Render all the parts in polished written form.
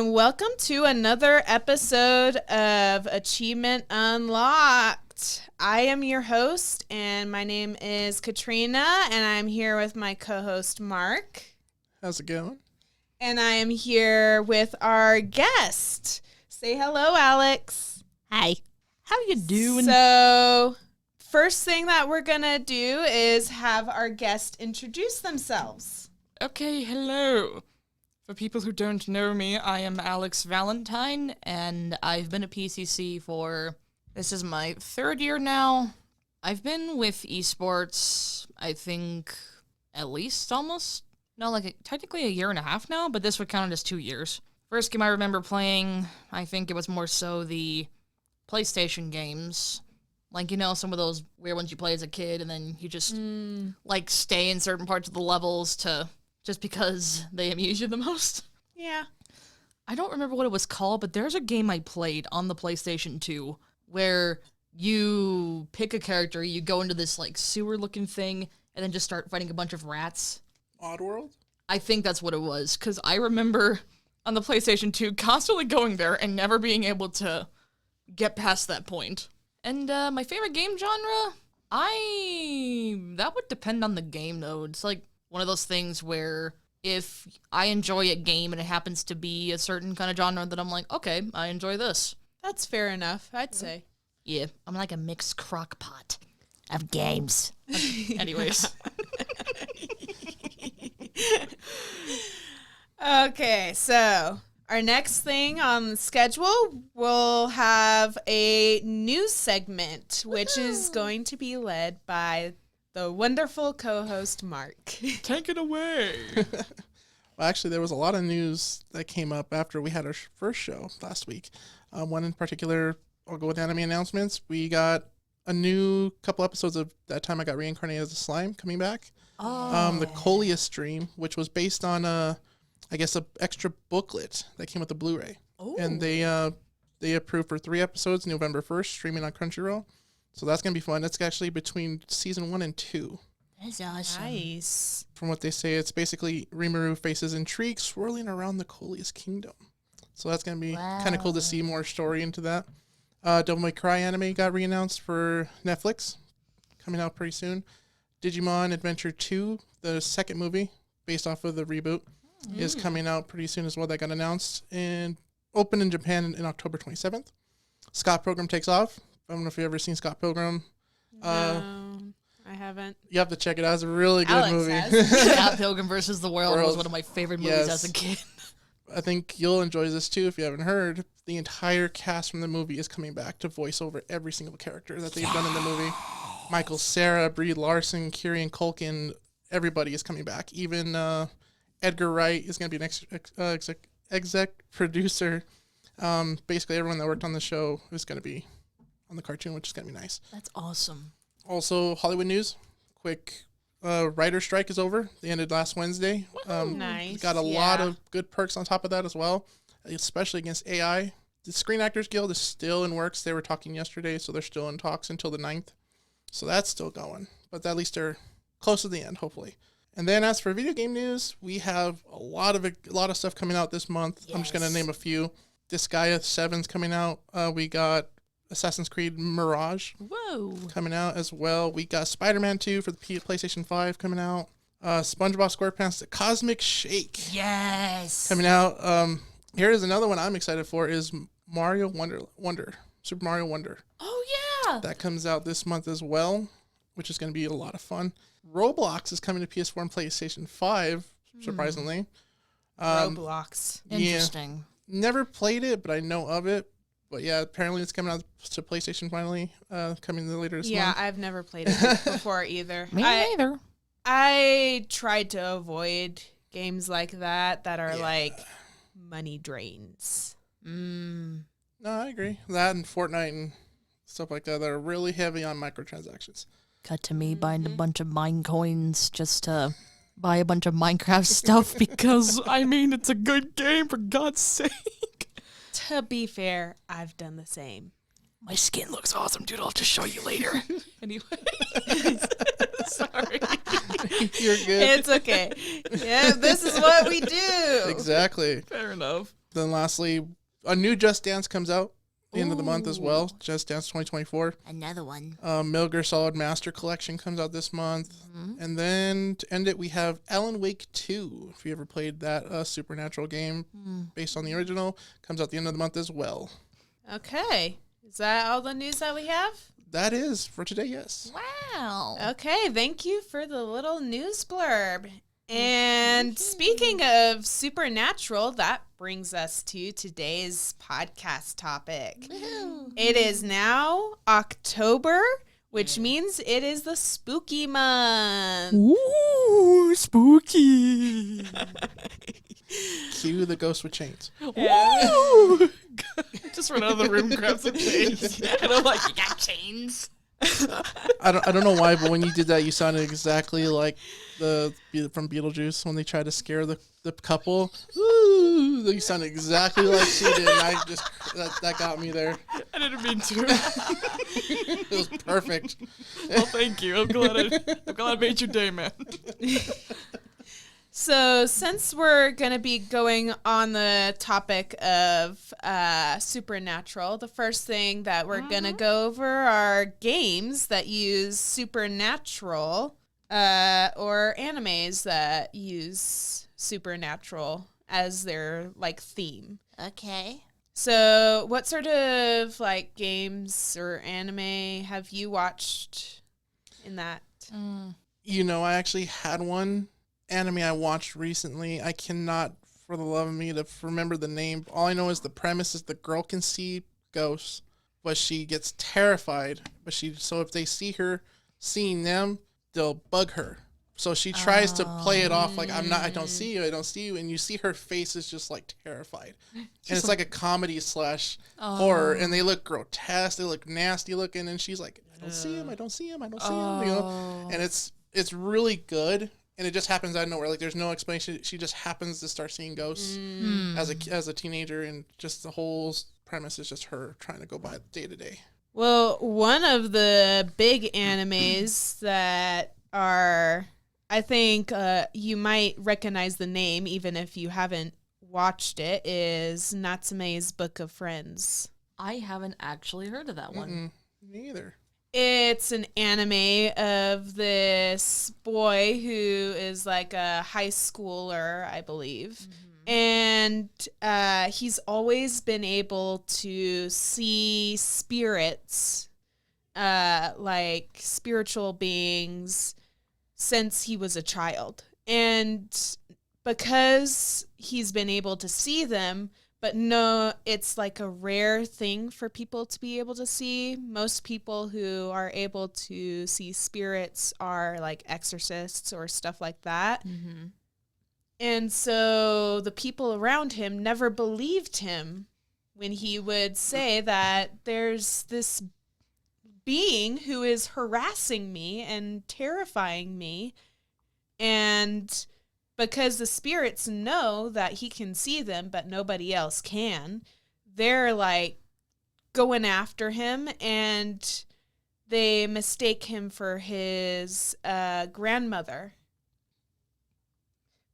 and welcome to another episode of Achievement Unlocked. I am your host, and my name is Katrina, and I'm here with my co-host, Mark. How's it going? And I am here with our guest. Say hello, Alex. Hi. How you doing? So, first thing that we're going to do is have our guest introduce themselves. Okay, hello. For people who don't know me, I am Alex Valentine, and I've been at PCC for, this is my third year now. I've been with esports, I think, at least almost, technically a year and a half now, but this would count as 2 years. First game I remember playing, I think it was more so the PlayStation games. Like, you know, some of those weird ones you play as a kid, and then you just, stay in certain parts of the levels just because they amuse you the most. Yeah. I don't remember what it was called, but there's a game I played on the PlayStation 2 where you pick a character, you go into this, sewer-looking thing, and then just start fighting a bunch of rats. Oddworld? I think that's what it was, because I remember on the PlayStation 2 constantly going there and never being able to get past that point. And my favorite game genre? That would depend on the game, though. It's like one of those things where if I enjoy a game and it happens to be a certain kind of genre, that I'm like, okay, I enjoy this. That's fair enough, I'd say. Yeah, I'm like a mixed crock pot of games. Anyways. Okay, so our next thing on the schedule, we'll have a news segment, which is going to be led by the wonderful co-host, Mark. Take it away. Well, actually, there was a lot of news that came up after we had our first show last week. One in particular, I'll go with anime announcements. We got a new couple episodes of That Time I Got Reincarnated as a Slime coming back. Oh. The Colia stream, which was based on a extra booklet that came with the Blu-ray. Oh. And they approved for 3 episodes November 1st, streaming on Crunchyroll. So that's going to be fun. That's actually between season 1 and 2. That's awesome. Nice. From what they say, it's basically Rimuru faces intrigue swirling around the Colia's kingdom. So that's going to be kind of cool to see more story into that. Devil May Cry anime got re-announced for Netflix, coming out pretty soon. Digimon Adventure 2, the second movie, based off of the reboot, is coming out pretty soon as well. That got announced and opened in Japan in October 27th. Scott Pilgrim takes off. I don't know if you've ever seen Scott Pilgrim. No, I haven't. You have to check it out. It's a really good Alex movie. has. Scott Pilgrim versus the World was one of my favorite movies as a kid. I think you'll enjoy this too if you haven't heard. The entire cast from the movie is coming back to voice over every single character that they've done in the movie. Michael Cera, Brie Larson, Kieran Culkin, everybody is coming back. Even Edgar Wright is going to be an exec producer. Basically, everyone that worked on the show is going to be on the cartoon, which is going to be nice. That's awesome. Also, Hollywood news. Quick, writer strike is over. They ended last Wednesday. Nice. Got a lot of good perks on top of that as well, especially against AI. The Screen Actors Guild is still in works. They were talking yesterday, so they're still in talks until the 9th. So that's still going. But at least they're close to the end, hopefully. And then as for video game news, we have a lot of stuff coming out this month. Yes. I'm just going to name a few. Disgaea 7's coming out. We got Assassin's Creed Mirage coming out as well. We got Spider-Man 2 for the PlayStation 5 coming out. SpongeBob SquarePants The Cosmic Shake. Yes. Coming out. Here's another one I'm excited for is Mario Wonder. Super Mario Wonder. Oh, yeah. That comes out this month as well, which is going to be a lot of fun. Roblox is coming to PS4 and PlayStation 5, surprisingly. Roblox. Interesting. Yeah, never played it, but I know of it. But yeah, apparently it's coming out to PlayStation finally, coming later this month. Yeah, I've never played it before either. Me neither. I tried to avoid games like that are like money drains. No, I agree. That and Fortnite and stuff like that are really heavy on microtransactions. Cut to me buying a bunch of mine coins just to buy a bunch of Minecraft stuff because, it's a good game, for God's sake. To be fair, I've done the same. My skin looks awesome, dude. I'll have to show you later. Anyway. Sorry. You're good. It's okay. Yeah, this is what we do. Exactly. Fair enough. Then lastly, a new Just Dance comes out at the end of the month as well. Ooh. Just Dance 2024. Another one. Milger Solid Master Collection comes out this month. Mm-hmm. And then to end it, we have Alan Wake 2. If you ever played that Supernatural game based on the original, comes out the end of the month as well. Okay. Is that all the news that we have? That is for today, yes. Wow. Okay, thank you for the little news blurb. And speaking of supernatural, that brings us to today's podcast topic. Woohoo. It is now October, which means it is the spooky month. Ooh, spooky. Cue the Ghost with Chains. Ooh. Just run out of the room, grab some chains. And I'm like, you got chains? I don't know why, but when you did that, you sounded exactly like from Beetlejuice when they tried to scare the couple. Ooh, you sounded exactly like she did. And I just that got me there. I didn't mean to. It was perfect. Well, thank you. I'm glad I made your day, man. So, since we're going to be going on the topic of supernatural, the first thing that we're going to go over are games that use supernatural or animes that use supernatural as their like theme. Okay. So, what sort of like games or anime have you watched in that? You know, I actually had one anime I watched recently. I cannot, for the love of me, to remember the name. All I know is the premise is the girl can see ghosts, but she gets terrified. So if they see her seeing them, they'll bug her. So she tries to play it off like I don't see you, and you see her face is just like terrified. And it's like a comedy / horror, and they look grotesque, they look nasty looking, and she's like, I don't see him, I don't see him, I don't see him, you know. And it's really good. And it just happens out of nowhere. Like, there's no explanation. She just happens to start seeing ghosts as a teenager, and just the whole premise is just her trying to go by day to day. Well, one of the big animes that are, I think you might recognize the name even if you haven't watched it, is Natsume's Book of Friends. I haven't actually heard of that one. Me either. It's an anime of this boy who is like a high schooler, I believe. And he's always been able to see spirits, like spiritual beings, since he was a child. And because he's been able to see them, but no, it's like a rare thing for people to be able to see. Most people who are able to see spirits are like exorcists or stuff like that. And so the people around him never believed him when he would say that there's this being who is harassing me and terrifying me. And because the spirits know that he can see them, but nobody else can, they're like going after him, and they mistake him for his grandmother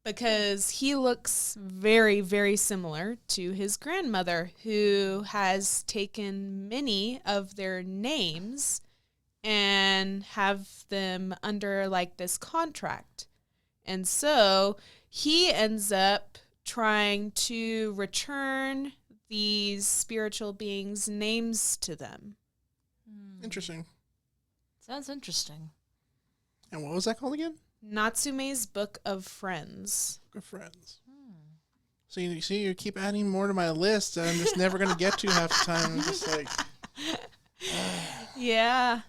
because he looks very, very similar to his grandmother, who has taken many of their names and have them under like this contract. And so he ends up trying to return these spiritual beings' names to them. Interesting. Sounds interesting. And what was that called again? Natsume's Book of Friends. Good friends. So you see, you keep adding more to my list that I'm just never going to get to half the time. I'm just like... Yeah.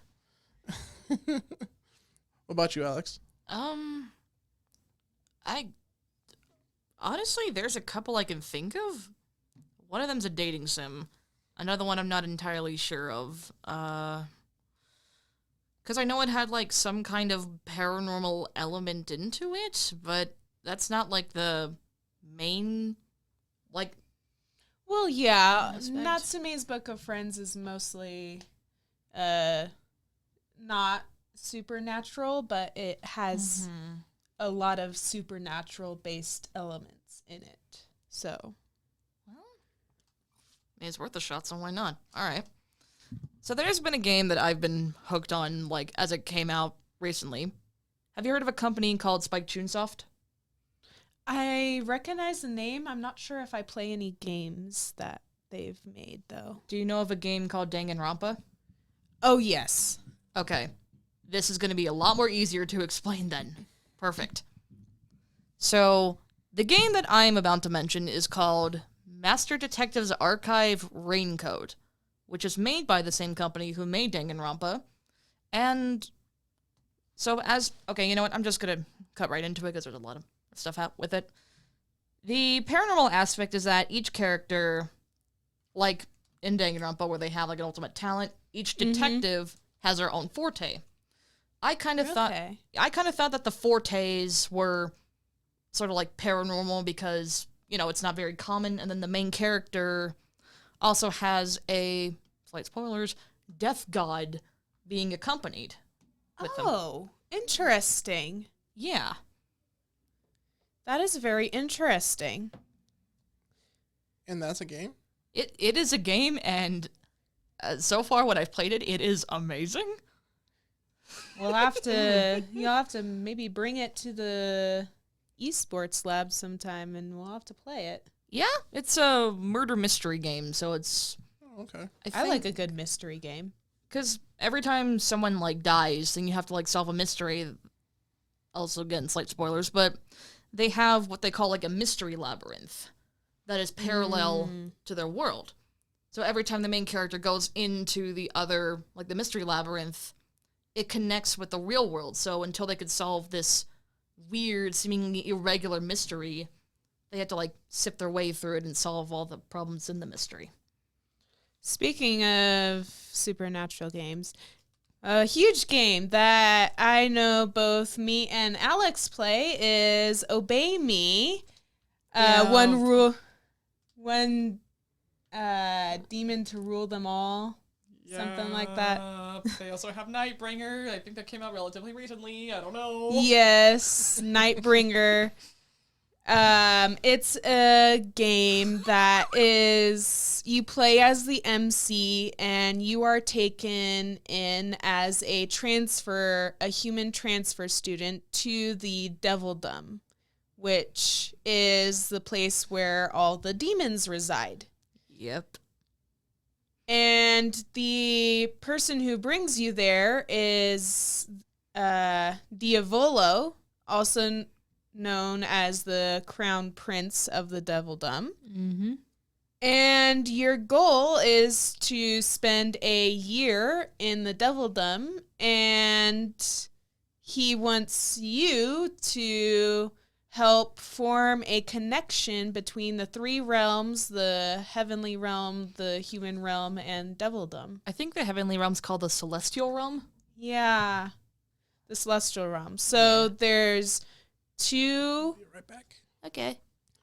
What about you, Alex? I honestly, there's a couple I can think of. One of them's a dating sim. Another one I'm not entirely sure of. Because I know it had like some kind of paranormal element into it, but that's not like the main, like. Well, yeah. aspect. Natsume's Book of Friends is mostly not supernatural, but it has a lot of supernatural based elements in it. So, It's worth a shot, so why not? All right. So there's been a game that I've been hooked on, like, as it came out recently. Have you heard of a company called Spike Chunsoft? I recognize the name. I'm not sure if I play any games that they've made, though. Do you know of a game called Danganronpa? Oh, yes. Okay. This is going to be a lot more easier to explain then. Perfect. So, the game that I'm about to mention is called Master Detective's Archive Raincode, which is made by the same company who made Danganronpa. And so okay, you know what? I'm just going to cut right into it because there's a lot of stuff out with it. The paranormal aspect is that each character, like in Danganronpa where they have like an ultimate talent, each detective has their own forte. I kind of thought that the fortes were sort of like paranormal because, you know, it's not very common, and then the main character also has a, slight spoilers, death god being accompanied with them. Oh, interesting. Yeah. That is very interesting. And that's a game? It is a game, and so far when I've played it, it is amazing. You'll have to maybe bring it to the esports lab sometime, and we'll have to play it. Yeah, it's a murder mystery game, so it's... Oh, okay. I like a good mystery game. Because every time someone, like, dies, then you have to, like, solve a mystery. Also, again, slight spoilers, but they have what they call, like, a mystery labyrinth that is parallel to their world. So every time the main character goes into the other, like, the mystery labyrinth, it connects with the real world. So until they could solve this weird, seemingly irregular mystery, they had to, like, sift their way through it and solve all the problems in the mystery. Speaking of supernatural games, a huge game that I know both me and Alex play is Obey Me. One demon to rule them all. Something like that. They also have Nightbringer. I think that came out relatively recently. I don't know. Yes, Nightbringer. It's a game that is, you play as the MC and you are taken in as a human transfer student to the Devildom, which is the place where all the demons reside. Yep. And the person who brings you there is Diavolo, also known as the Crown Prince of the Devildom. Mm-hmm. And your goal is to spend a year in the Devildom, and he wants you to help form a connection between the three realms, the heavenly realm, the human realm, and Devildom. I think the heavenly realm's called the celestial realm. Yeah, the celestial realm. So there's Be right back. Okay.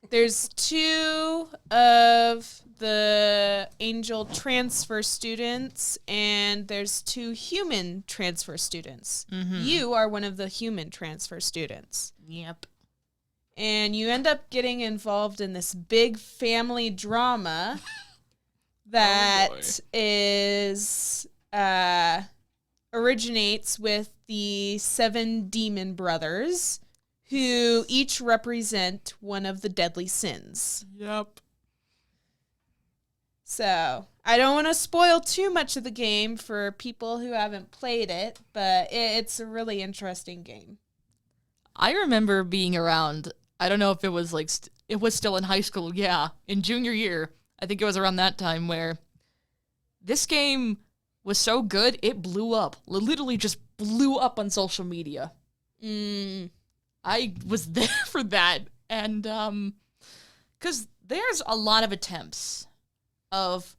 There's two of the angel transfer students, and there's two human transfer students. Mm-hmm. You are one of the human transfer students. Yep. And you end up getting involved in this big family drama that originates with the 7 demon brothers, who each represent one of the deadly sins. Yep. So, I don't want to spoil too much of the game for people who haven't played it, but it's a really interesting game. I remember being around, I don't know if it was like, it was still in high school, yeah, in junior year. I think it was around that time where this game was so good, it blew up. Literally just blew up on social media. I was there for that, and, because there's a lot of attempts of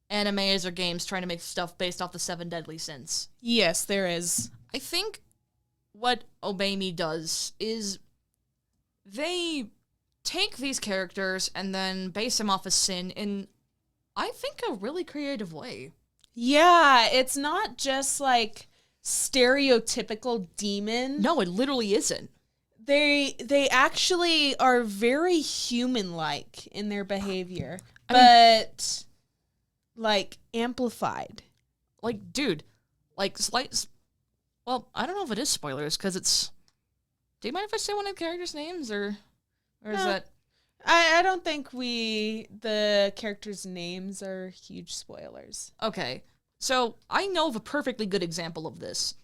animes or games trying to make stuff based off the 7 deadly sins. Yes, there is. I think what Obey Me does is they take these characters and then base them off a sin in, I think, a really creative way. Yeah, it's not just like stereotypical demon. No, it literally isn't. They actually are very human-like in their behavior. But like amplified. Like, dude, like well, I don't know if it is spoilers because it's. Do you mind if I say one of the characters' names or is No. that? I don't think the characters' names are huge spoilers. Okay, so I know of a perfectly good example of this.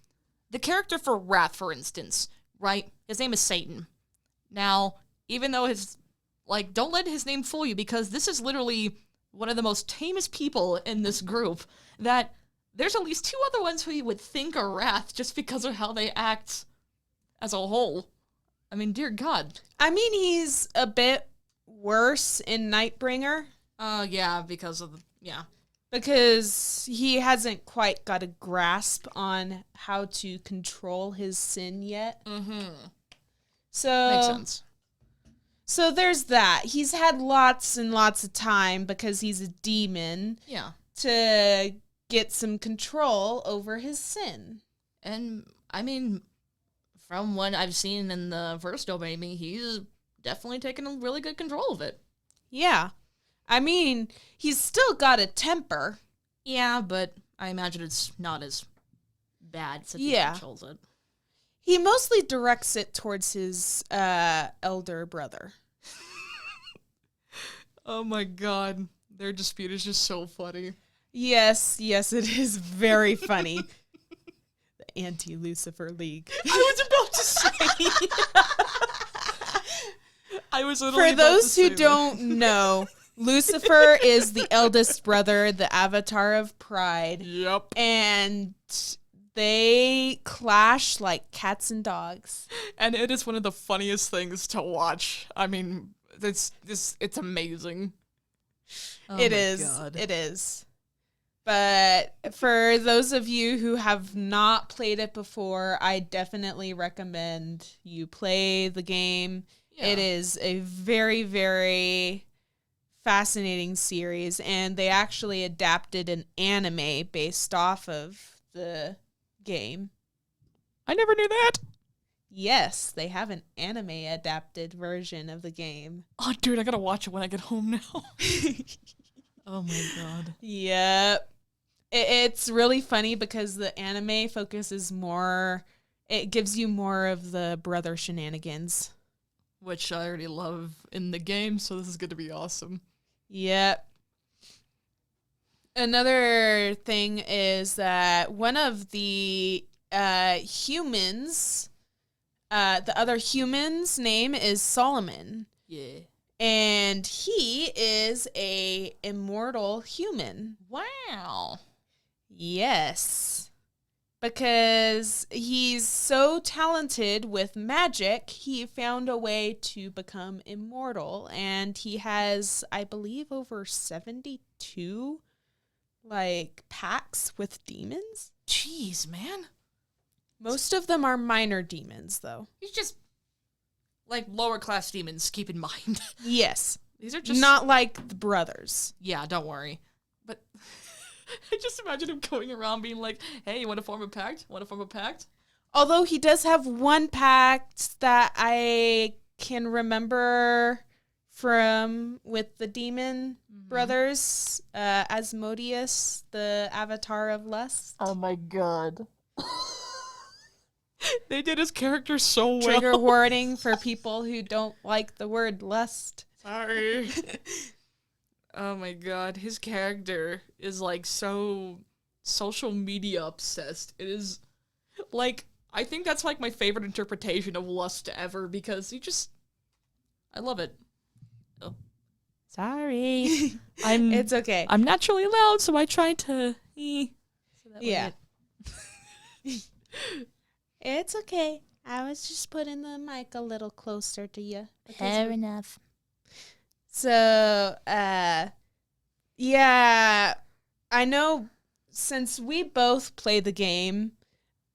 The character for Wrath, for instance, right? His name is Satan. Now, even though don't let his name fool you, because this is literally one of the most tamest people in this group, that there's at least 2 other ones who you would think are Wrath just because of how they act as a whole. I mean, dear God. I mean, he's a bit worse in Nightbringer. Yeah, because of Because he hasn't quite got a grasp on how to control his sin yet. Mm-hmm. So Makes sense. So there's that. He's had lots and lots of time because he's a demon. Yeah. To get some control over his sin. And, I mean, from what I've seen in the first domain, he's definitely taken really good control of it. Yeah. I mean, he's still got a temper. Yeah, but I imagine it's not as bad since he controls it. He mostly directs it towards his elder brother. Oh my God. Their dispute is just so funny. Yes, it is very funny. The Anti-Lucifer League. I was about to say. I was literally For those who don't know, Lucifer is the eldest brother, the avatar of pride. Yep. And they clash like cats and dogs. And it is one of the funniest things to watch. I mean, it's amazing. It is. But for those of you who have not played it before, I definitely recommend you play the game. Yeah. It is a very, very fascinating series, and they actually adapted an anime based off of the game. I never knew that. Yes, they have an anime adapted version of the game. Oh, dude, I gotta watch it when I get home now. Oh my God. Yep. It's really funny because the anime focuses more, it gives you more of the brother shenanigans. Which I already love in the game, so this is going to be awesome. Yep. Another thing is that one of the humans, the other human's name is Solomon. Yeah. And he is a immortal human. Wow. Yes. Because he's so talented with magic, he found a way to become immortal. And he has, I believe, over 72, pacts with demons. Jeez, man. Most of them are minor demons, though. He's just, lower class demons, keep in mind. Yes. These are just... Not like the brothers. Yeah, don't worry. But... I just imagine him going around being like, hey, you want to form a pact? Want to form a pact? Although he does have one pact that I can remember from with the demon brothers, Asmodeus, the avatar of lust. Oh my God. They did his character so well. Trigger warning for people who don't like the word lust. Sorry. Oh my God, his character is so social media obsessed. It is I think that's my favorite interpretation of lust ever because I love it. Oh. Sorry. It's okay. I'm naturally loud, so I try to yeah. It's okay. I was just putting the mic a little closer to you. Fair enough. So, yeah, I know since we both play the game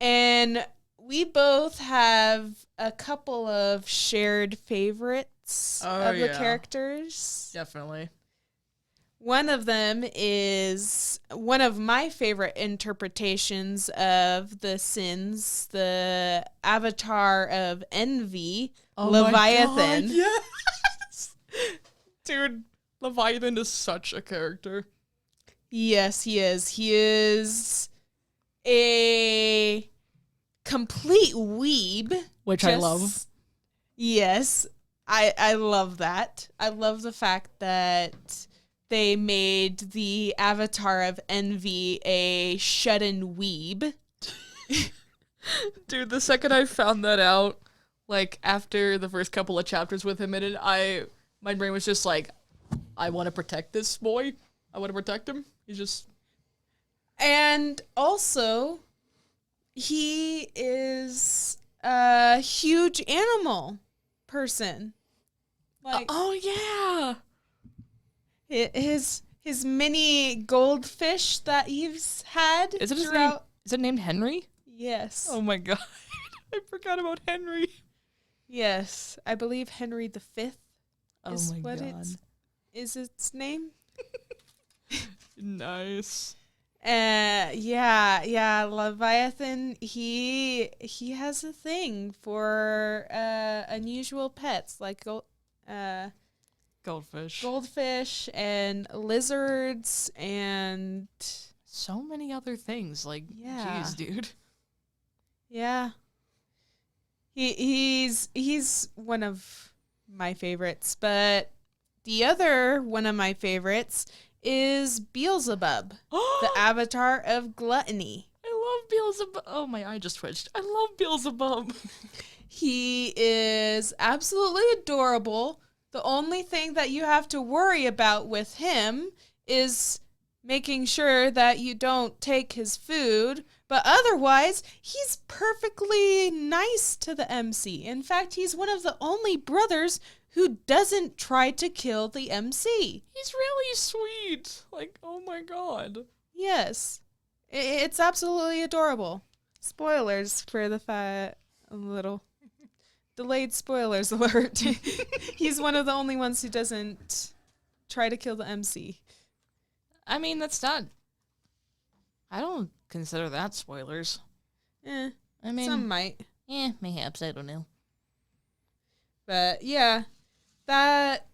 and we both have a couple of shared favorites of the characters. Definitely. One of them is one of my favorite interpretations of the sins, the avatar of envy, Leviathan. My God, yes! Dude, Leviathan is such a character. Yes, he is. He is a complete weeb. Which I love. Yes, I love that. I love the fact that they made the avatar of Envy a shut-in weeb. Dude, the second I found that out, like, after the first couple of chapters with him in it, my brain was just like, I want to protect this boy. I want to protect him. He's just... And also, he is a huge animal person. Like, oh, yeah! his mini goldfish that he's had Is it his name? throughout... Is it named Henry? Yes. Oh my god. I forgot about Henry. Yes. I believe Henry V is Oh my what god. is its name. Nice. Yeah, Leviathan, he has a thing for unusual pets like Goldfish. and lizards and So many other things. Like, Yeah. jeez, dude. yeah. He's one of my favorites, but the other one of my favorites is Beelzebub, the avatar of gluttony. I love Beelzebub. Oh, my eye just twitched. I love Beelzebub. He is absolutely adorable. The only thing that you have to worry about with him is making sure that you don't take his food, but otherwise, he's perfectly nice to the MC. In fact, he's one of the only brothers who doesn't try to kill the MC. He's really sweet. Like, oh my god. Yes. It's absolutely adorable. Spoilers for the a little delayed spoilers alert. He's one of the only ones who doesn't try to kill the MC. I mean, that's not... I don't consider that spoilers. I mean... some might. Mayhaps, I don't know. But yeah, that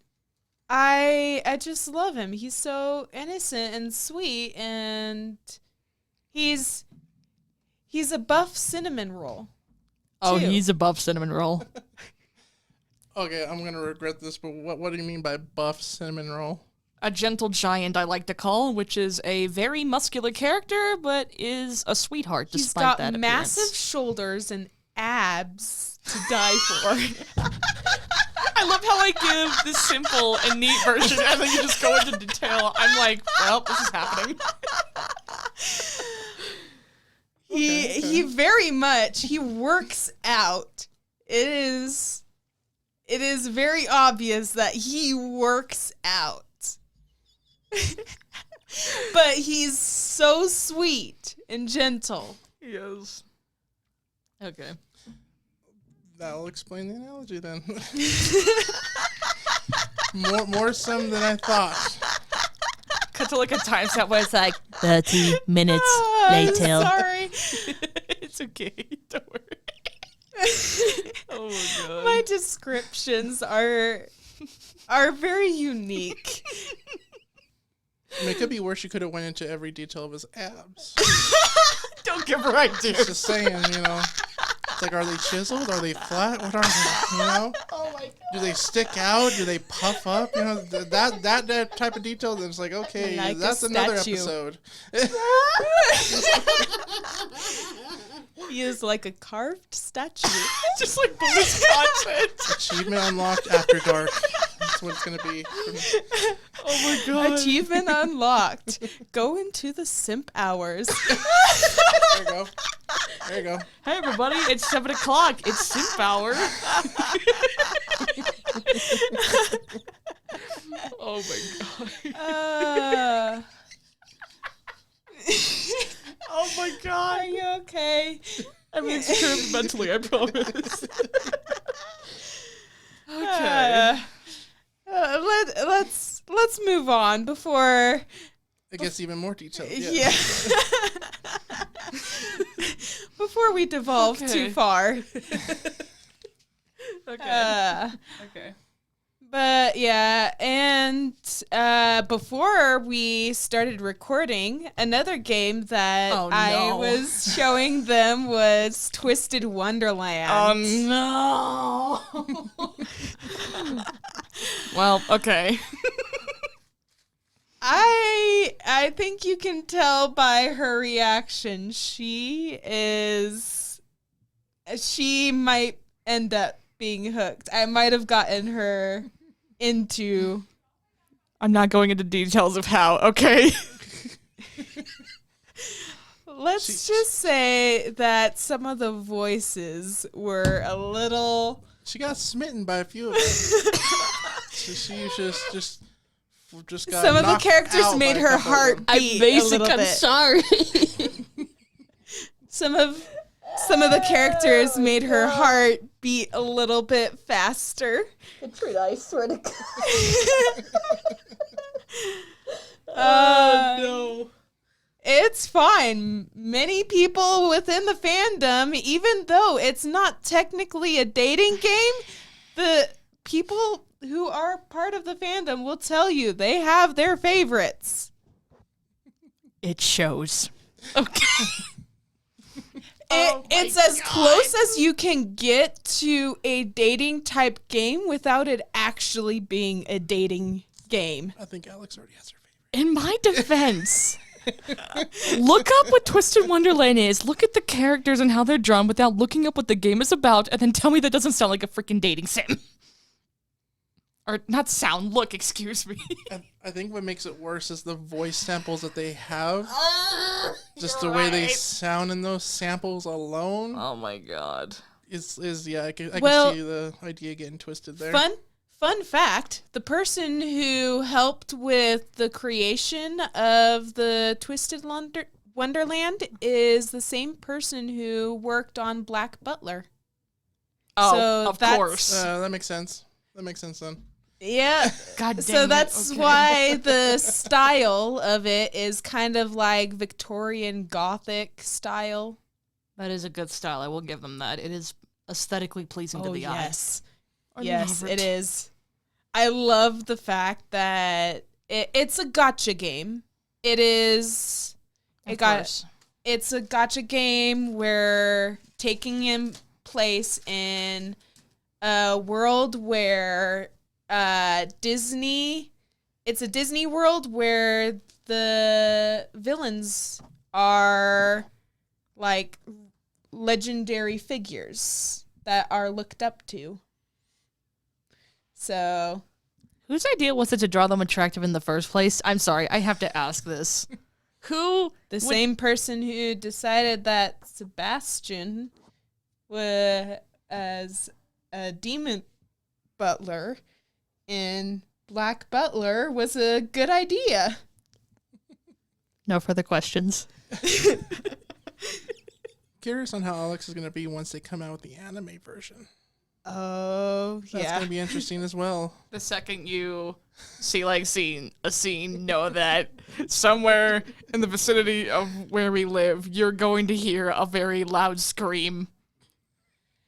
I just love him. He's so innocent and sweet, and he's a buff cinnamon roll. Oh, too. he's a buff cinnamon roll. Okay, I'm gonna regret this, but what do you mean by buff cinnamon roll? A gentle giant, I like to call, which is a very muscular character, but is a sweetheart He's despite got that massive appearance. shoulders and abs to die for. I love how I give the simple and neat version, and then you just go into detail. I'm like, well, this is happening. He very much, he works out. It is very obvious that he works out. But he's so sweet and gentle. Yes. Okay. That'll explain the analogy then. more some than I thought. Cut to like a time stamp where it's like 30 minutes I'm later. sorry. It's okay. Don't worry. Oh my god. My descriptions are very unique. I mean, it could be worse. You could have went into every detail of his abs. Don't give her ideas. Just saying, you know. It's like, are they chiseled? Are they flat? What are they? You know? Oh my god. Do they stick out? Do they puff up? You know, that type of detail. Then it's like, okay, Like a that's another statue. episode. He is like a carved statue. Just like bonus content. Achievement unlocked after dark. That's what it's gonna be. Oh my god. Achievement unlocked. Go into the simp hours. There you go. There you go. Hey everybody, it's 7 o'clock. It's simp hour. Oh my god. Oh my god. Are you okay? Everything's disturbed mentally, I promise. Okay. Let's move on before. It gets even more detailed. Yeah. Before we devolve Okay. too far. Okay. Uh, Okay. But yeah, and before we started recording, another game that I was showing them was Twisted Wonderland. Oh no. Well, okay. I think you can tell by her reaction. She might end up being hooked. I might have gotten her into. I'm not going into details of how, okay? Let's just say that some of the voices were a little. She got smitten by a few of them. So she just got some of the knocked characters out made by a her couple of heart them. beat a little bit. I'm sorry. Some of the characters made her heart beat a little bit faster. Katrina, I swear to God. No. It's fine. Many people within the fandom, even though it's not technically a dating game, the people who are part of the fandom will tell you they have their favorites. It shows. Okay. It's as close as you can get to a dating type game without it actually being a dating game. I think Alex already has her favorite. In my defense, look up what Twisted Wonderland is. Look at the characters and how they're drawn without looking up what the game is about, and then tell me that doesn't sound like a freaking dating sim. Or not sound, look, excuse me. I think what makes it worse is the voice samples that they have. Just the way they sound in those samples alone. Oh my god. I can see the idea getting twisted there. Fun fact, the person who helped with the creation of the Twisted Wonderland is the same person who worked on Black Butler. Oh, so of course. That makes sense. That makes sense then. Yeah. God dang so it, that's okay. why the style of it is kind of like Victorian Gothic style. That is a good style. I will give them that. It is aesthetically pleasing to the eye. Yes. I Yes, love it is. I love the fact that it's a gotcha game. It is. It's a gotcha game where taking in place in a world where Disney. It's a Disney world where the villains are like legendary figures that are looked up to. So, whose idea was it to draw them attractive in the first place? I'm sorry, I have to ask this. Same person who decided that Sebastian was a demon butler in Black Butler was a good idea. No further questions. Curious on how Alex is going to be once they come out with the anime version. Oh, yeah. That's going to be interesting as well. The second you see a scene, know that somewhere in the vicinity of where we live, you're going to hear a very loud scream.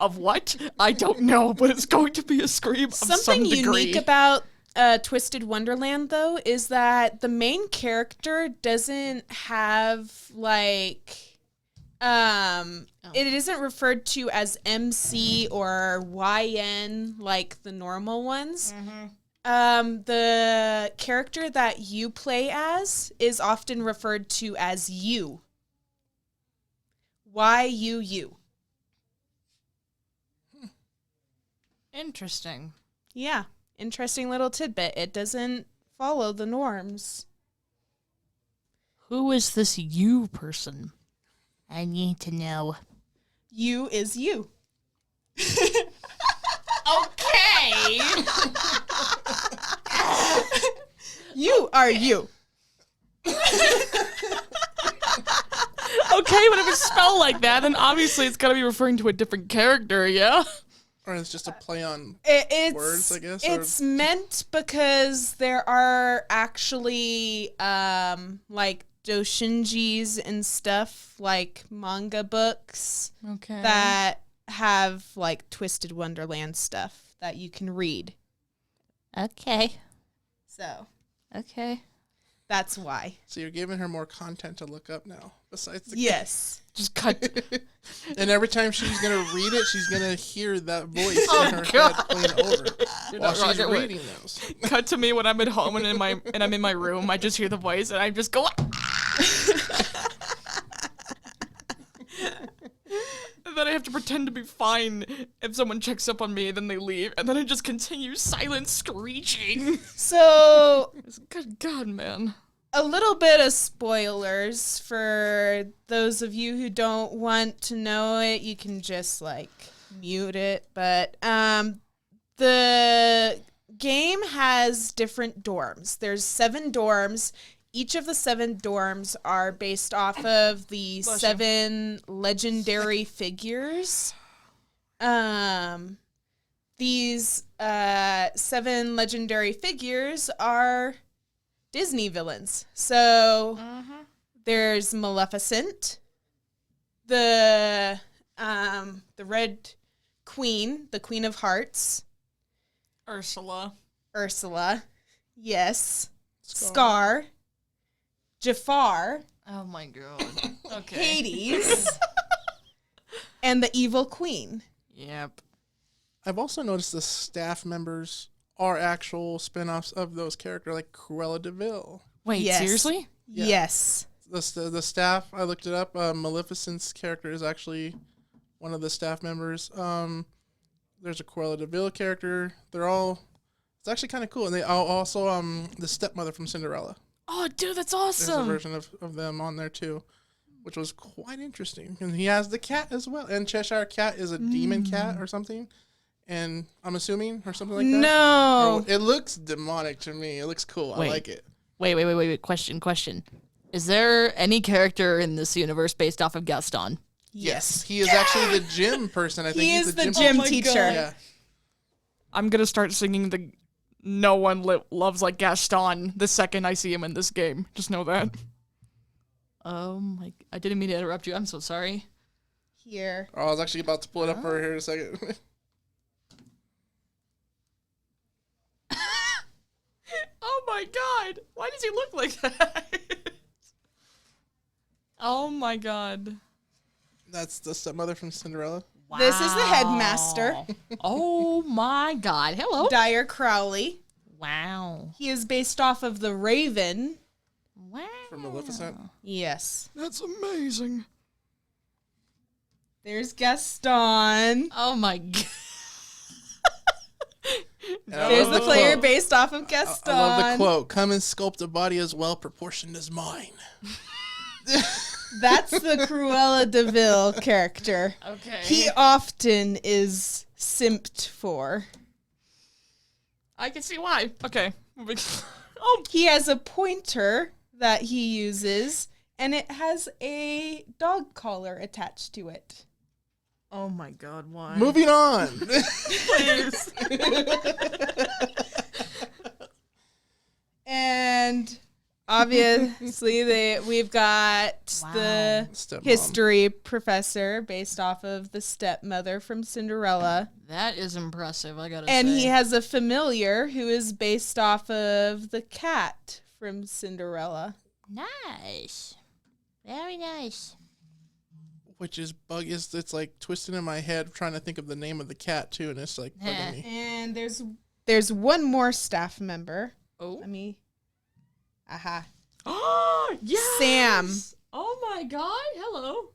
Of what? I don't know, but it's going to be a scream of some degree. Something unique about Twisted Wonderland, though, is that the main character doesn't have, like... It isn't referred to as MC or YN like the normal ones. Mm-hmm. The character that you play as is often referred to as you. YUU. Interesting. Yeah, interesting little tidbit. It doesn't follow the norms. Who is this you person? I need to know. You is you. Okay. You are you. Okay, but if it's spelled like that, then obviously it's gotta be referring to a different character, yeah? Or it's just a play on It's words, I guess. It's meant because there are actually like doshinjis and stuff, like manga books that have like Twisted Wonderland stuff that you can read. Okay. So Okay. that's why. So you're giving her more content to look up now, besides the Yes. Just cut. And every time she's gonna read it, she's gonna hear that voice Oh, in her God. head playing over You're while not wrong, she's it would. reading those. Cut to me when I'm at home and I'm in my room. I just hear the voice and I just go. And then I have to pretend to be fine if someone checks up on me, then they leave, and then I just continue silent screeching. So Good God, man. a little bit of spoilers for those of you who don't want to know it. You can just like mute it. But the game has different dorms. There's 7 dorms. Each of the 7 dorms are based off of the 7 legendary figures. These 7 legendary figures are Disney villains. So there's Maleficent, the Red Queen, the Queen of Hearts, Ursula. yes, Scar, Jafar, Oh my God. Okay. Hades, and the Evil Queen. Yep. I've also noticed the staff members are actual spin-offs of those characters, like Cruella de Vil. Wait, Yes. seriously? Yeah. Yes. The staff, I looked it up. Maleficent's character is actually one of the staff members. There's a Cruella de Vil character. It's actually kind of cool. And they also the stepmother from Cinderella. Oh, dude, that's There's a awesome. version of them on there too, which was quite interesting. And he has the cat as well. And Cheshire Cat is a demon cat or something. And I'm assuming, or something like that. No. It looks demonic to me. It looks cool. Wait. I like it. Wait. Question. Is there any character in this universe based off of Gaston? Yes, he is actually the gym person. I think He he's is the gym. gym Oh my teacher. God. Yeah. I'm gonna start singing the "No One Loves Like Gaston" the second I see him in this game. Just know that. Oh my! I didn't mean to interrupt you. I'm so sorry. Here. Oh, I was actually about to pull it up for here in a second. Oh my God! Why does he look like that? Oh my God! That's the stepmother from Cinderella. This is the headmaster, Oh my God! Hello. Dyer Crowley. Wow. He is based off of the Raven. Wow. From Maleficent. Yes. That's amazing. There's Gaston. Oh my God. And I There's love the the player quote. based off of Gaston. I love the quote. Come and sculpt a body as well proportioned as mine. That's the Cruella de Vil character. Okay. He often is simped for. I can see why. Okay. Oh. He has a pointer that he uses, and it has a dog collar attached to it. Oh my God! Why? Moving on. Please. And obviously, we've got the Stepmom. history professor based off of the stepmother from Cinderella. That is impressive. I gotta And say. he has a familiar who is based off of the cat from Cinderella. Nice. Very nice. Which is it's like twisting in my head trying to think of the name of the cat too, and it's like bugging me. And there's one more staff member. Oh. Let me. Aha. Oh, yes. Sam. Oh my God. Hello.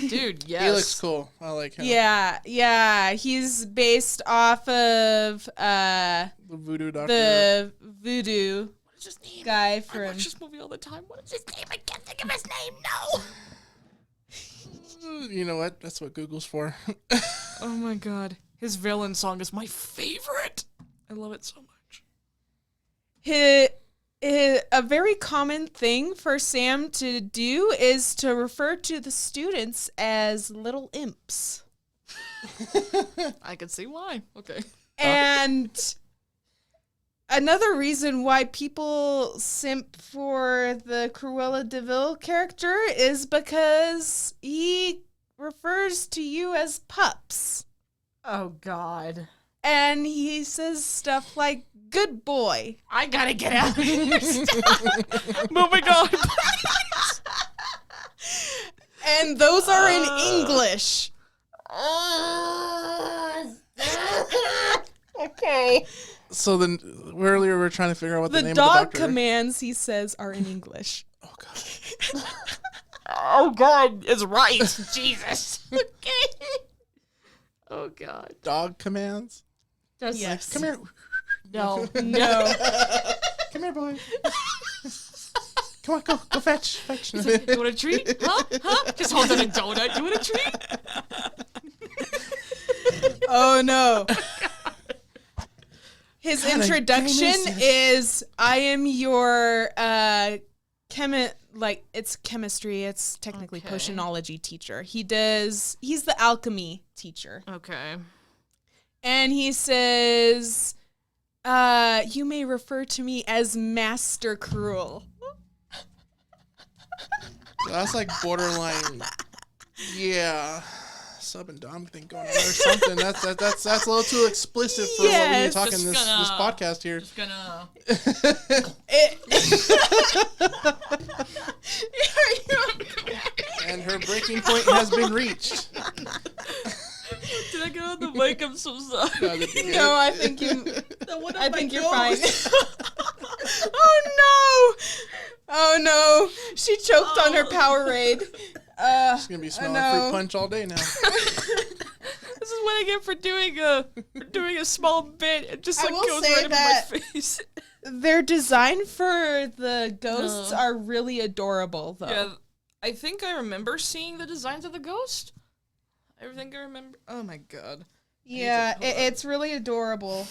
Dude, yes. He looks cool. I like him. Yeah. He's based off of The voodoo doctor. the voodoo What is his name? guy I from. watch this movie all the time. What is his name? I can't think of his name. No. You know what? That's what Google's for. Oh my God. His villain song is my favorite. I love it so much. A very common thing for Sam to do is to refer to the students as little imps. I can see why. Okay. And another reason why people simp for the Cruella de Vil character is because he refers to you as pups. Oh God. And he says stuff like, good boy. I gotta get out of here. Moving on. And those are in English. Okay. So then earlier we were trying to figure out what the The name of dog the doctor. commands, he says, are in English. Oh god. Oh God, it's right. Jesus. Okay. Oh God. Dog commands. That's Yes. Come here. No. No. Come here, boy. Come on, go fetch. You want a treat? Huh? Just hold on a donut. You want a treat? Oh, no. His God, introduction I miss is, I am your it's chemistry. It's technically Okay. potionology teacher. He's the alchemy teacher. Okay. And he says, you may refer to me as Master Cruel. That's like borderline. Yeah. Sub and dom thing going on or something. That's a little too explicit for what we be Yes. talking Just this gonna- podcast here. Just gonna. And her breaking point has been reached. Did I get on the mic? I'm so sorry. No, I think you. One of I my think you're fine. ghosts. Oh no! Oh no! She choked on her Powerade. She's gonna be smelling no. fruit punch all day now. This is what I get for doing a small bit. It just I like will goes say right into my that- face. Their design for the ghosts No. are really adorable, though. Yeah, I think I remember seeing the designs of the ghost. I think I remember. Oh my god. Yeah, hold on. it's really adorable.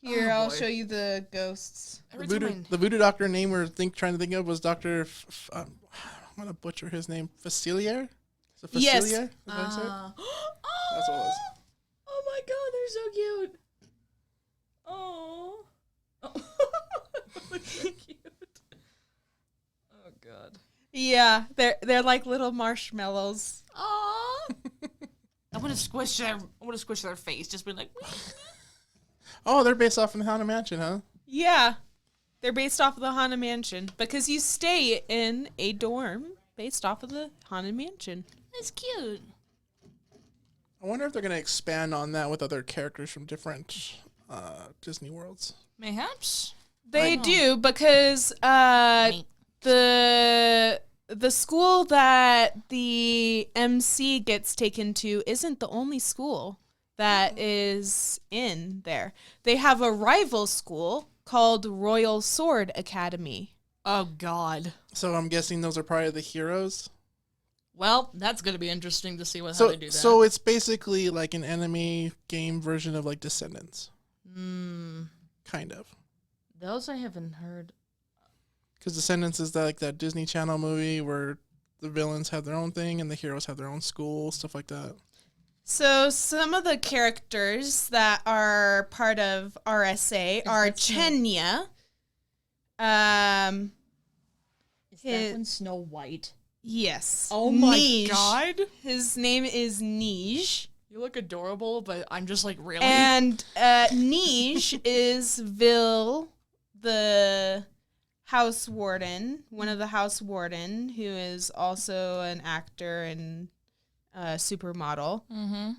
Here, Oh, I'll boy. show you the ghosts. Every The time voodoo doctor name we're trying to think of was Dr. I'm gonna butcher his name. Facilier? Is it Facilier? Yes. Is that how you say it? That's what it was. Oh my god, they're so cute. Oh. Look how cute. Oh god. Yeah, they're like little marshmallows. Oh. I want to squish their face. Just be like. Oh, they're based off in the Haunted Mansion, huh? Yeah, they're based off of the Haunted Mansion because you stay in a dorm based off of the Haunted Mansion. That's cute. I wonder if they're gonna expand on that with other characters from different Disney worlds. Mayhaps. They know. do because Neat. the school that the MC gets taken to isn't the only school that is in there. They have a rival school called Royal Sword Academy. Oh god. So I'm guessing those are probably the heroes. Well, that's gonna be interesting to see how So they do that. so it's basically like an anime game version of like Descendants, kind of. Those I haven't heard. Because Descendants is that Disney Channel movie where the villains have their own thing and the heroes have their own school, stuff like that. So some of the characters that are part of RSA are that Snow- Chenya. Is His- that one Snow White? Yes. Oh my Nige. god. His name is Nige. You look adorable, but I'm just like, really? And Nige is Vil, the house warden, one of the house warden, who is also an actor and supermodel. Mm-hmm.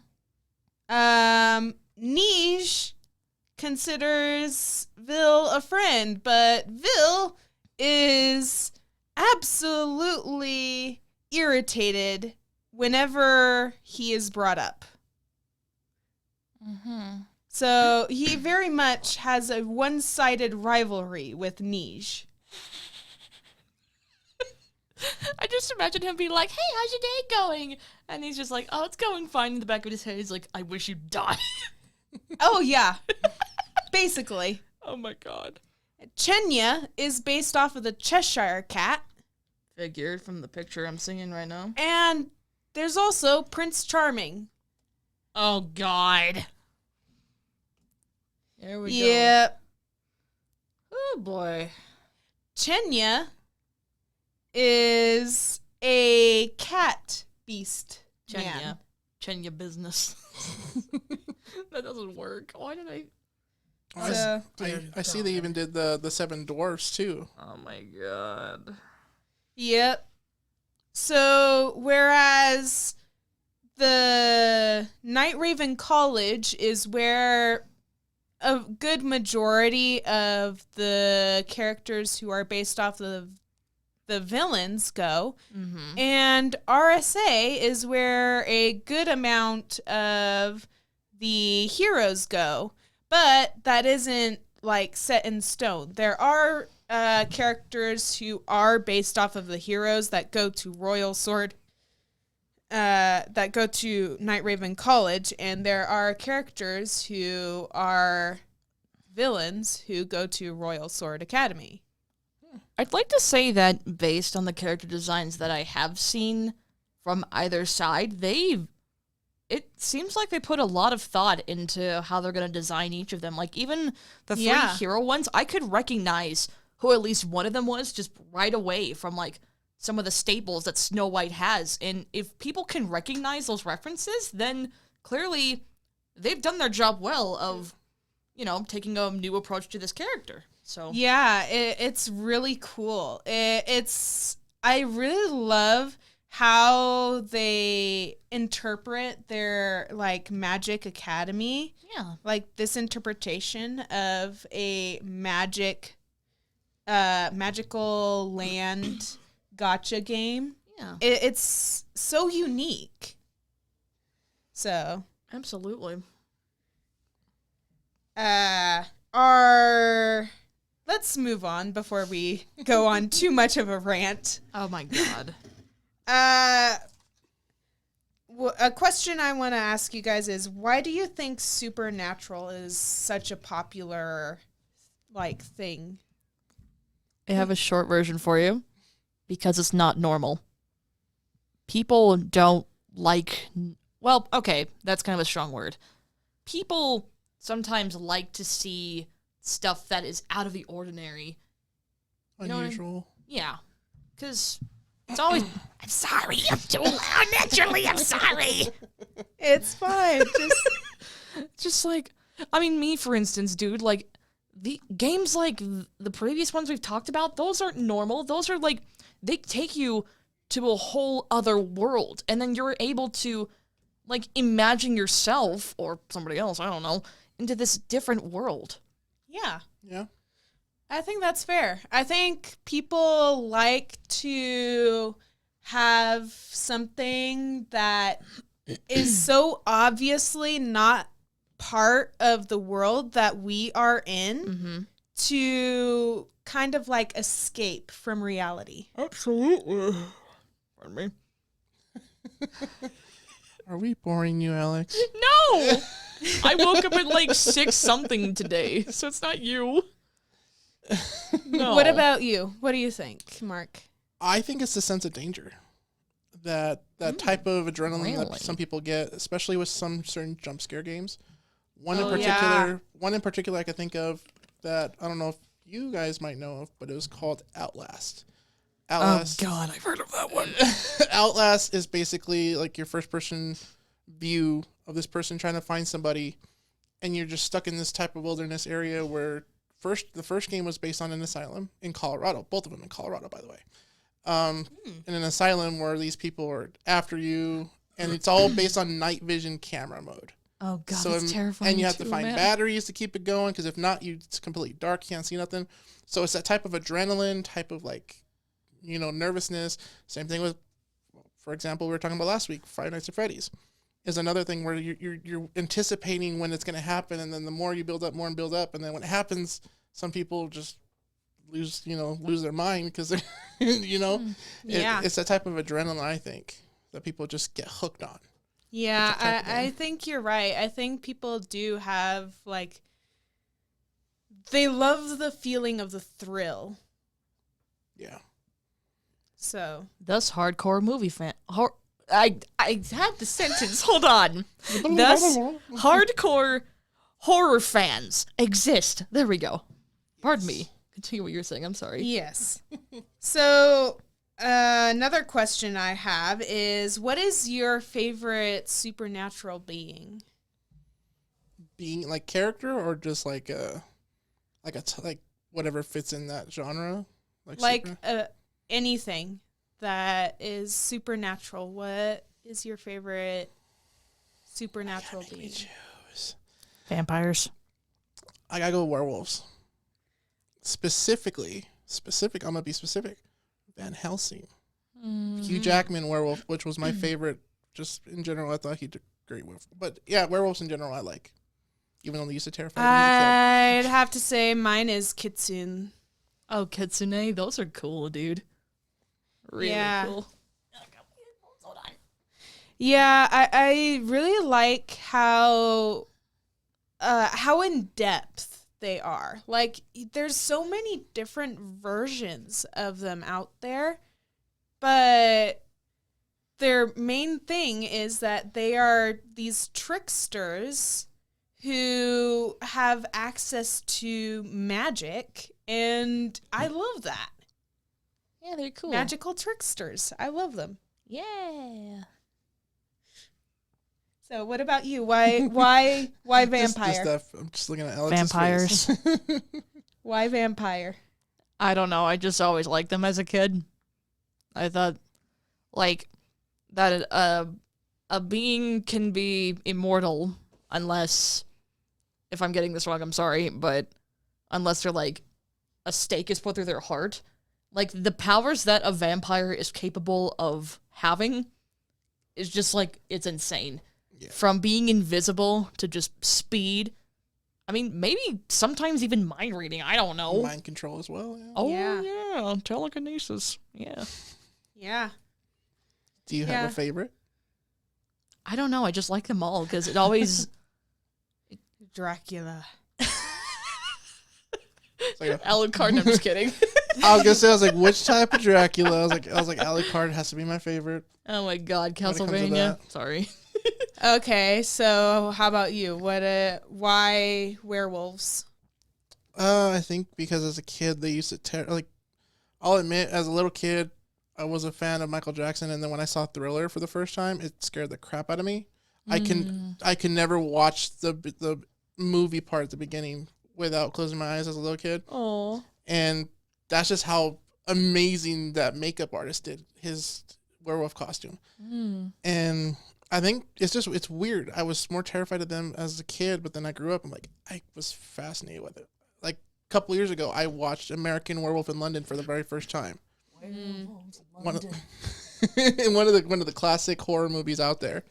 Nige considers Vil a friend, but Vil is absolutely irritated whenever he is brought up. Mm-hmm. So he very much has a one-sided rivalry with Nige. I just imagine him being like, hey, how's your day going? And he's just like, oh, it's going fine. In the back of his head, he's like, I wish you'd die. Oh, yeah. Basically. Oh my god. Chenya is based off of the Cheshire Cat. Figured from the picture I'm seeing right now. And there's also Prince Charming. Oh god. There we go. Yep. Oh boy. Chenya is a cat beast man. Chenya. Chenya business. That doesn't work. Why did I? I see they even did the seven dwarfs too. Oh my god. Yep. So, whereas the Night Raven College is where a good majority of the characters who are based off of the villains go, and RSA is where a good amount of the heroes go, but that isn't like set in stone. There are characters who are based off of the heroes that go to Royal Sword, that go to Night Raven College, and there are characters who are villains who go to Royal Sword Academy. I'd like to say that based on the character designs that I have seen from either side, it seems like they put a lot of thought into how they're going to design each of them. Like, even the three hero ones, I could recognize who at least one of them was just right away from, like, some of the staples that Snow White has. And if people can recognize those references, then clearly they've done their job well of, you know, taking a new approach to this character. So yeah, it's really cool. I really love how they interpret their, like, magic academy. Yeah. Like, this interpretation of a magical land gotcha game. Yeah. It's so unique. So, Absolutely. let's move on before we go on too much of a rant. Oh my god. A question I want to ask you guys is, why do you think Supernatural is such a popular, like, thing? I have a short version for you. Because it's not normal. People don't like... Well, okay, that's kind of a strong word. People sometimes like to see stuff that is out of the ordinary. You know what I mean? Unusual. Yeah. Because it's always... I'm sorry, I'm too loud naturally, I'm sorry. It's fine. Just like... I mean, me, for instance, dude, like, the games like the previous ones we've talked about, those aren't normal. Those are, like... They take you to a whole other world, and then you're able to, like, imagine yourself, or somebody else, I don't know, into this different world. Yeah. Yeah. I think that's fair. I think people like to have something that is so obviously not part of the world that we are in to kind of, like, escape from reality. Absolutely. Pardon me. Are we boring you, Alex? No! I woke up at like 6 something today, so it's not you. No. What about you? What do you think, Mark? I think it's the sense of danger. That type of adrenaline Really? that some people get, especially with some certain jump scare games. One Oh, in particular I could think of that I don't know if you guys might know of, but it was called Outlast. Outlast. Oh god, I've heard of that one. Outlast is basically like your first person view of this person trying to find somebody, and you're just stuck in this type of wilderness area where the first game was based on an asylum in Colorado, both of them in Colorado, by the way. In an asylum where these people are after you, and it's all based on night vision camera mode. Oh god, it's terrifying. And you have to too, find man. batteries to keep it going, because if not, it's completely dark, can't see nothing. So it's that type of adrenaline, type of like, nervousness. Same thing with, for example, we were talking about last week, Five Nights at Freddy's is another thing where you're anticipating when it's going to happen, and then the more you build up, and then when it happens, some people just lose their mind because they're, it's that type of adrenaline, I think, that people just get hooked on. Yeah, I think you're right. I think people do have, like, they love the feeling of the thrill. Yeah. So. Thus, hardcore movie fan. I had the sentence. Hold on. Thus, hardcore horror fans exist. There we go. Pardon me. Continue what you're saying. I'm sorry. Yes. So, Another question I have is, what is your favorite supernatural being? Being like character or just like like whatever fits in that genre? Like super- anything that is supernatural. What is your favorite supernatural Make me being? choose. Vampires. I gotta go with werewolves. Specific. I'm gonna be specific. Van Helsing. Hugh Jackman werewolf, which was my favorite. Just in general, I thought he did great with. But yeah, werewolves in general, I like. Even though they used to terrify me as a I'd have to say mine is Kitsune. Oh, Kitsune. Those are cool, dude. Really Yeah. cool. Yeah, I really like how in depth they are. Like, there's so many different versions of them out there, but their main thing is that they are these tricksters who have access to magic, and I love that. Yeah, they're cool. Magical tricksters. I love them. Yeah. So what about you? Why vampire? I'm just looking at Alex's Vampires. face. Why vampire? I don't know. I just always liked them as a kid. I thought, like, that a being can be immortal unless, if I'm getting this wrong, I'm sorry, but unless they're like, a stake is put through their heart. Like, the powers that a vampire is capable of having is just, like, it's insane. Yeah. From being invisible to just speed. I mean, maybe sometimes even mind reading. I don't know. Mind control as well. Yeah. Oh, Yeah. yeah. Telekinesis. Yeah. Yeah. Do you have a favorite? I don't know. I just like them all because it always. Dracula. Like Alucard. I'm just kidding. I was gonna say, I was like, which type of Dracula? I was like, Alucard has to be my favorite. Oh my God, When it comes to Castlevania. that. Sorry. Okay, so how about you? Why werewolves? I think because as a kid they used to like. I'll admit, as a little kid, I was a fan of Michael Jackson, and then when I saw Thriller for the first time, it scared the crap out of me. I can never watch the movie part at the beginning without closing my eyes as a little kid. Oh. And that's just how amazing that makeup artist did his werewolf costume. And I think it's weird. I was more terrified of them as a kid, but then I grew up and I was fascinated with it. Like a couple years ago, I watched American Werewolf in London for the very first time. One of the classic horror movies out there.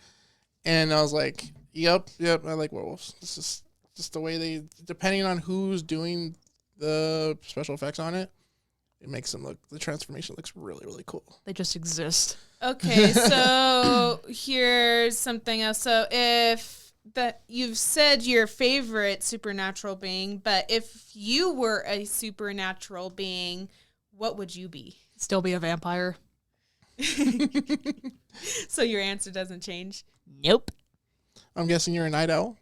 And I was like, yep, I like werewolves. This is just the way they, depending on who's doing the special effects on it, it makes them the transformation looks really, really cool. They just exist. Okay, so here's something else. So you've said your favorite supernatural being, but if you were a supernatural being, what would you be? Still be a vampire. So your answer doesn't change? Nope. I'm guessing you're a night owl.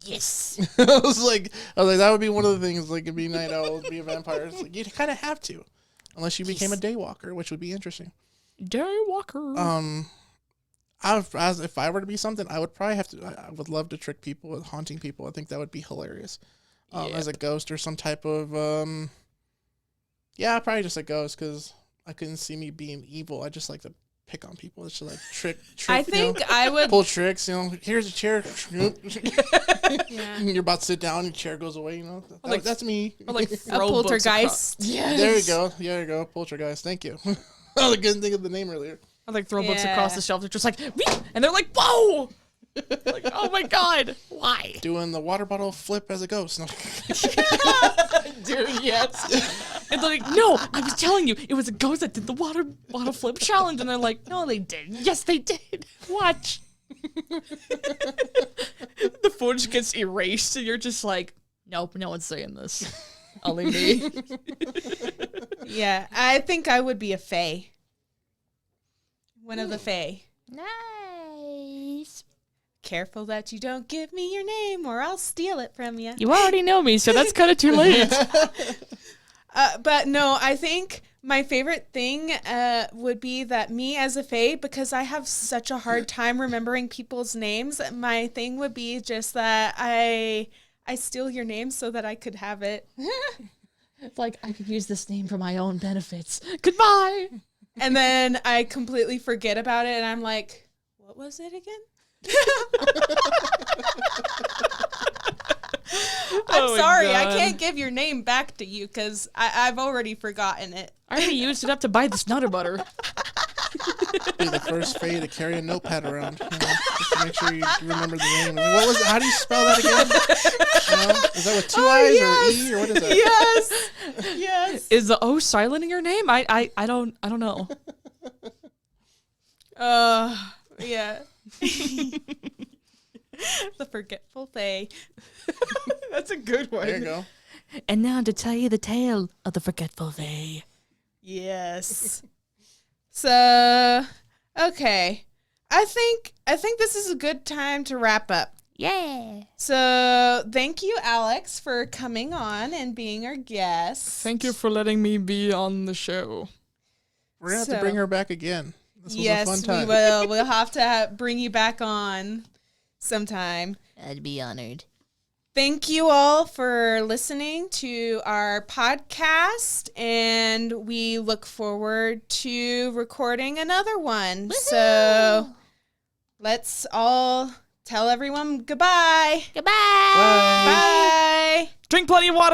Yes. I was like, that would be one of the things. Like, it'd be night owl, be a vampire. It's like, you kind of have to, unless you became a daywalker, which would be interesting. Daywalker. If I were to be something, I would probably have to. I would love to trick people with haunting people. I think that would be hilarious. As a ghost or some type of. Yeah, probably just a ghost because I couldn't see me being evil. I just like to pick on people. It's just like trick. I think I would pull tricks. Here's a chair. Yeah. You're about to sit down, your chair goes away. That's me. Or like a throw poltergeist. Yes. There you go. Poltergeist. Thank you. I couldn't think of the name earlier. I like throw books across the shelf. They're just like, "Wheep," and they're like, whoa! Like, oh my God, why? Doing the water bottle flip as a ghost. No. Dude, yes. And they're like, no, I was telling you, it was a ghost that did the water bottle flip challenge. And they're like, no, they did. Yes, they did. Watch. The footage gets erased, and you're just like, nope, no one's saying this. Only me. Yeah, I think I would be a fae. One of the fae. Nice. Careful that you don't give me your name or I'll steal it from you. You already know me, so that's kind of too late. But no, I think My favorite thing would be that me as a fae, because I have such a hard time remembering people's names, my thing would be just that I steal your name so that I could have it. It's like, I could use this name for my own benefits. Goodbye. And then I completely forget about it, and I'm like, what was it again? I'm Oh my sorry, I God. can't give your name back to you because I've already forgotten it. I already used it up to buy this Nutter Butter. Be the first Fae to carry a notepad around, just to make sure you remember the name. What was it? How do you spell that again? Is that with two I's or E or what is that? Yes, yes. Is the O silent in your name? I don't know. Yeah. The forgetful Fae. That's a good one. There you go. And now to tell you the tale of the forgetful Fae. Yes. So, okay. I think this is a good time to wrap up. Yeah. So, thank you, Alex, for coming on and being our guest. Thank you for letting me be on the show. We're gonna have to bring her back again. This was a fun Yes, time. we will. We'll have to bring you back on sometime. I'd be honored. Thank you all for listening to our podcast, and we look forward to recording another one. Woohoo! So let's all tell everyone goodbye. Goodbye. Bye. Drink plenty of water.